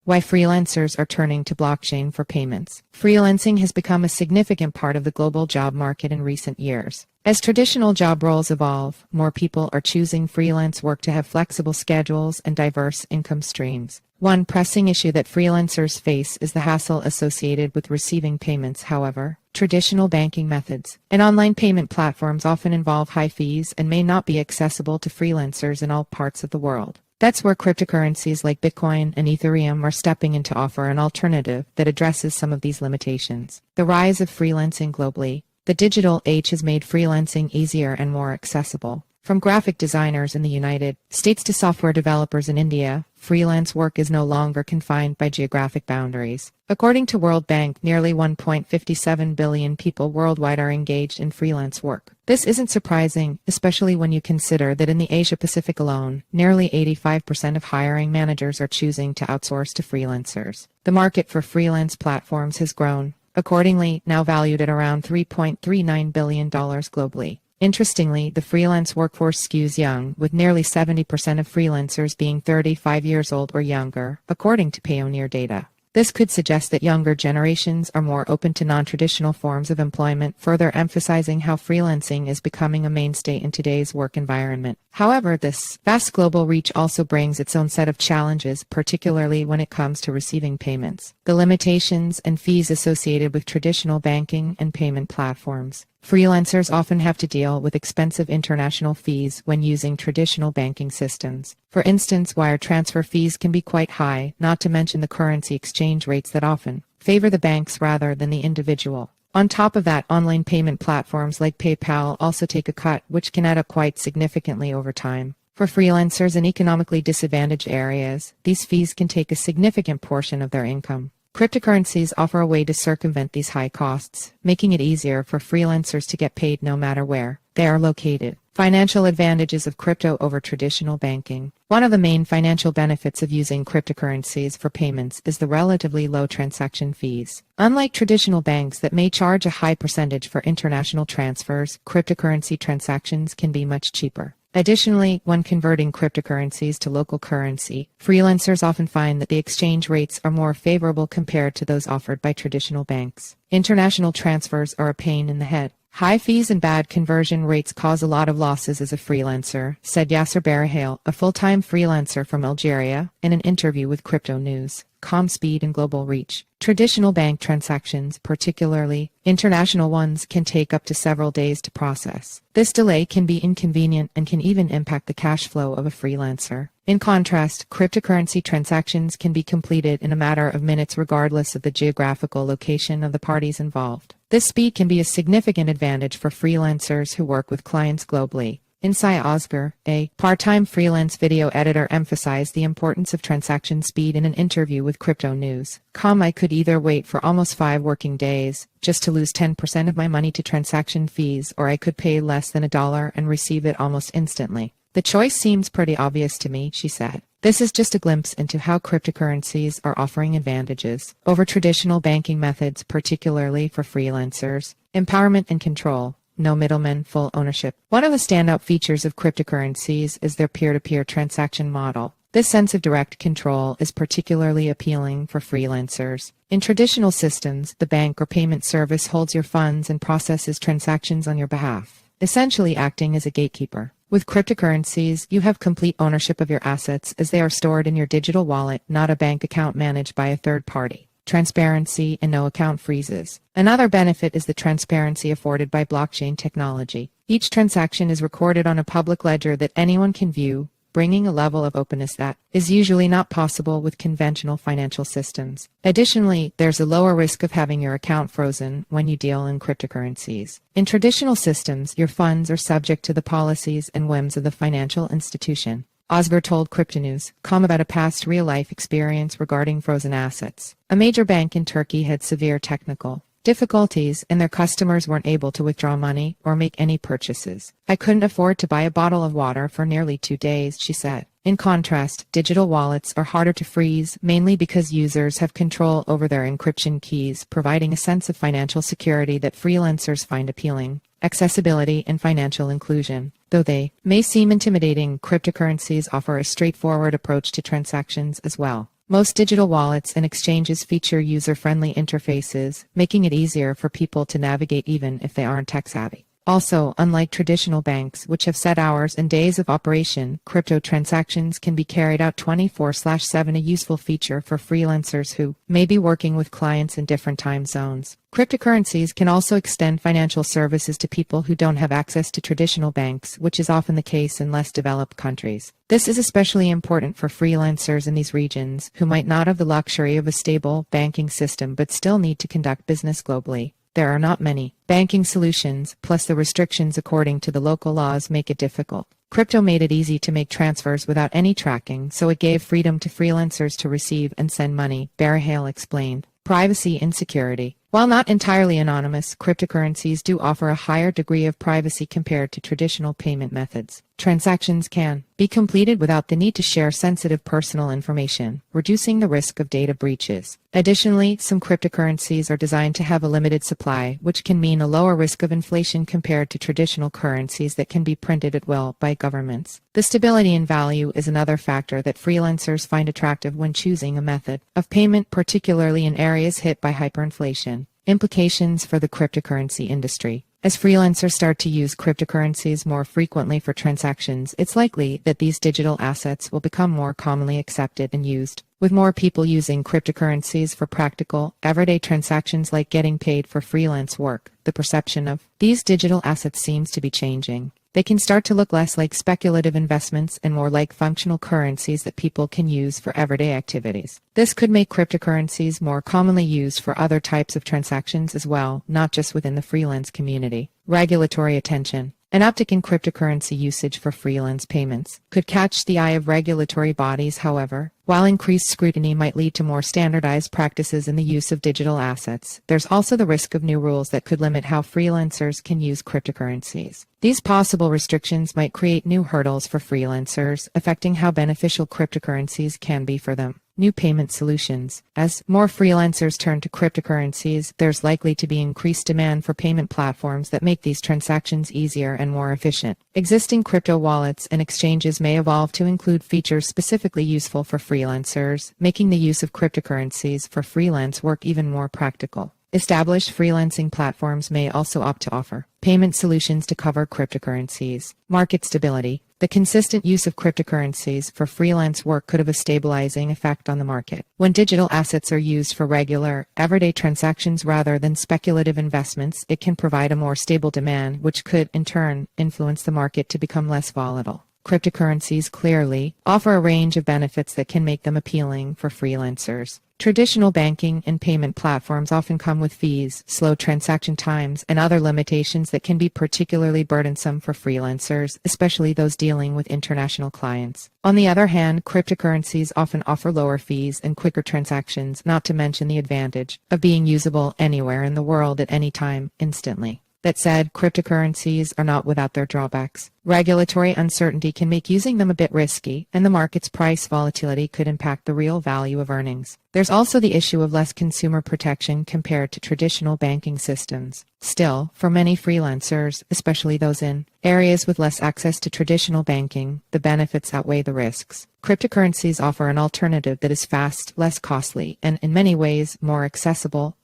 Why freelancers are turning to blockchain for payments. Freelancing has become a significant part of the global job market in recent years. As traditional job roles evolve, more people are choosing freelance work to have flexible schedules and diverse income streams. One pressing issue that freelancers face is the hassle associated with receiving payments. However, traditional banking methods and online payment platforms often involve high fees and may not be accessible to freelancers in all parts of the world. That's where cryptocurrencies like Bitcoin and Ethereum are stepping in to offer an alternative that addresses some of these limitations. The rise of freelancing globally. The digital age has made freelancing easier and more accessible. From graphic designers in the United States to software developers in India, freelance work is no longer confined by geographic boundaries. According to World Bank, nearly 1.57 billion people worldwide are engaged in freelance work. This isn't surprising, especially when you consider that in the Asia-Pacific alone, nearly 85% of hiring managers are choosing to outsource to freelancers. The market for freelance platforms has grown, accordingly, now valued at around $3.39 billion globally. Interestingly, the freelance workforce skews young, with nearly 70% of freelancers being 35 years old or younger, according to Payoneer data. This could suggest that younger generations are more open to non-traditional forms of employment, further emphasizing how freelancing is becoming a mainstay in today's work environment. However, this vast global reach also brings its own set of challenges, particularly when it comes to receiving payments. The limitations and fees associated with traditional banking and payment platforms. Freelancers often have to deal with expensive international fees when using traditional banking systems. For instance, wire transfer fees can be quite high, not to mention the currency exchange rates that often favor the banks rather than the individual. On top of that, online payment platforms like PayPal also take a cut, which can add up quite significantly over time. For freelancers in economically disadvantaged areas, these fees can take a significant portion of their income. Cryptocurrencies offer a way to circumvent these high costs, making it easier for freelancers to get paid no matter where they are located. Financial advantages of crypto over traditional banking. One of the main financial benefits of using cryptocurrencies for payments is the relatively low transaction fees. Unlike traditional banks that may charge a high percentage for international transfers, cryptocurrency transactions can be much cheaper. Additionally, when converting cryptocurrencies to local currency, freelancers often find that the exchange rates are more favorable compared to those offered by traditional banks. International transfers are a pain in the head. High fees and bad conversion rates cause a lot of losses as a freelancer, said Yasser Barahale, a full-time freelancer from Algeria, in an interview with Crypto News. Speed and global reach. Traditional bank transactions, particularly international ones, can take up to several days to process. This delay can be inconvenient and can even impact the cash flow of a freelancer. In contrast, cryptocurrency transactions can be completed in a matter of minutes regardless of the geographical location of the parties involved. This speed can be a significant advantage for freelancers who work with clients globally. Insai Oscar, a part-time freelance video editor, emphasized the importance of transaction speed in an interview with Crypto News. I could either wait for almost 5 working days, just to lose 10% of my money to transaction fees, or I could pay less than $1 and receive it almost instantly. The choice seems pretty obvious to me, she said. This is just a glimpse into how cryptocurrencies are offering advantages over traditional banking methods, particularly for freelancers. Empowerment and control. No middlemen, full ownership. One of the standout features of cryptocurrencies is their peer-to-peer transaction model. This sense of direct control is particularly appealing for freelancers. In traditional systems, the bank or payment service holds your funds and processes transactions on your behalf, essentially acting as a gatekeeper. With cryptocurrencies, you have complete ownership of your assets as they are stored in your digital wallet, not a bank account managed by a third party. Transparency and no account freezes. Another benefit is the transparency afforded by blockchain technology. Each transaction is recorded on a public ledger that anyone can view, bringing a level of openness that is usually not possible with conventional financial systems. Additionally, there's a lower risk of having your account frozen when you deal in cryptocurrencies. In traditional systems, your funds are subject to the policies and whims of the financial institution. Oscar told Cryptonews about a past real-life experience regarding frozen assets. A major bank in Turkey had severe technical difficulties and their customers weren't able to withdraw money or make any purchases. I couldn't afford to buy a bottle of water for nearly 2 days, she said. In contrast, digital wallets are harder to freeze, mainly because users have control over their encryption keys, providing a sense of financial security that freelancers find appealing. Accessibility and financial inclusion. Though they may seem intimidating, cryptocurrencies offer a straightforward approach to transactions as well. Most digital wallets and exchanges feature user-friendly interfaces, making it easier for people to navigate even if they aren't tech-savvy. Also, unlike traditional banks, which have set hours and days of operation, crypto transactions can be carried out 24/7, a useful feature for freelancers who may be working with clients in different time zones. Cryptocurrencies can also extend financial services to people who don't have access to traditional banks, which is often the case in less developed countries. This is especially important for freelancers in these regions who might not have the luxury of a stable banking system but still need to conduct business globally. There are not many banking solutions, plus the restrictions according to the local laws make it difficult. Crypto made it easy to make transfers without any tracking, so it gave freedom to freelancers to receive and send money, Barahale explained. Privacy and security. While not entirely anonymous, cryptocurrencies do offer a higher degree of privacy compared to traditional payment methods. Transactions can be completed without the need to share sensitive personal information, reducing the risk of data breaches. Additionally, some cryptocurrencies are designed to have a limited supply, which can mean a lower risk of inflation compared to traditional currencies that can be printed at will by governments. The stability in value is another factor that freelancers find attractive when choosing a method of payment, particularly in areas hit by hyperinflation. Implications for the cryptocurrency industry. As freelancers start to use cryptocurrencies more frequently for transactions, it's likely that these digital assets will become more commonly accepted and used. With more people using cryptocurrencies for practical, everyday transactions like getting paid for freelance work, the perception of these digital assets seems to be changing. They can start to look less like speculative investments and more like functional currencies that people can use for everyday activities. This could make cryptocurrencies more commonly used for other types of transactions as well, not just within the freelance community. Regulatory attention. An uptick in cryptocurrency usage for freelance payments could catch the eye of regulatory bodies, however. While increased scrutiny might lead to more standardized practices in the use of digital assets, there's also the risk of new rules that could limit how freelancers can use cryptocurrencies. These possible restrictions might create new hurdles for freelancers, affecting how beneficial cryptocurrencies can be for them. New payment solutions. As more freelancers turn to cryptocurrencies, there's likely to be increased demand for payment platforms that make these transactions easier and more efficient. Existing crypto wallets and exchanges may evolve to include features specifically useful for freelancers, making the use of cryptocurrencies for freelance work even more practical. Established freelancing platforms may also opt to offer payment solutions to cover cryptocurrencies. Market stability. The consistent use of cryptocurrencies for freelance work could have a stabilizing effect on the market. When digital assets are used for regular, everyday transactions rather than speculative investments, it can provide a more stable demand, which could, in turn, influence the market to become less volatile. Cryptocurrencies clearly offer a range of benefits that can make them appealing for freelancers. Traditional banking and payment platforms often come with fees, slow transaction times, and other limitations that can be particularly burdensome for freelancers, especially those dealing with international clients. On the other hand, cryptocurrencies often offer lower fees and quicker transactions, not to mention the advantage of being usable anywhere in the world at any time, instantly. That said, cryptocurrencies are not without their drawbacks. Regulatory uncertainty can make using them a bit risky, and the market's price volatility could impact the real value of earnings. There's also the issue of less consumer protection compared to traditional banking systems. Still, for many freelancers, especially those in areas with less access to traditional banking, the benefits outweigh the risks. Cryptocurrencies offer an alternative that is fast, less costly, and in many ways more accessible